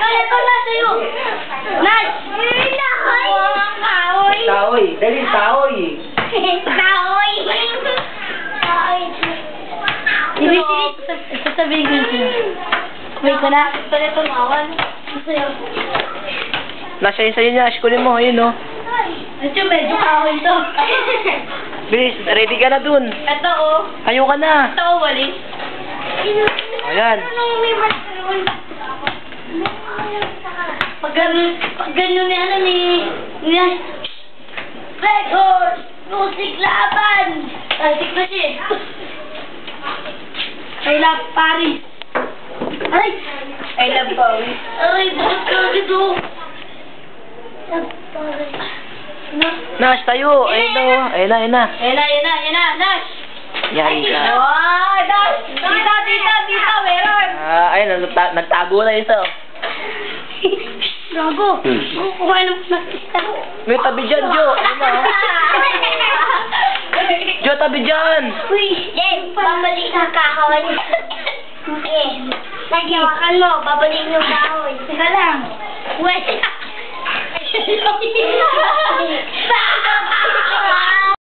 Kaya ko na sa'yo. Nash! Kahoy! Taoy. Dali, taoy. Kahoy! Kahoy! Sasabihin ko sa'yo. Wait ko na. Ito na tumawan. Sa'yo. Nasa yun sa'yo niya. Askulin mo. Ayun, no. Ito, medyo kahoy to. Bilis, ready ka na dun. Ito, oh. Ayaw ka na. Ito, oh, walis. Ayan. Pag ganun ni ano ni Red Horse! Music laban! Tasik na siya. I love Paris. Ay! I love Paris. Ay, bakit ka dito? Nash, tayo. Ayun na, oh. Ayun na, ayun na. Yan na, Nash! Yan ka. Wow, Nash! Dito, meron! Ayun, nagtago na isa. Gago! Kumain ng plastika. May tabi dyan, Jo. Ayun na, oh. Jo, tabi dyan. Uy, Jen, babalik ng kahoy. Okay. Nagyawakan mo, babalik yung kahoy. Teka lang. Wait.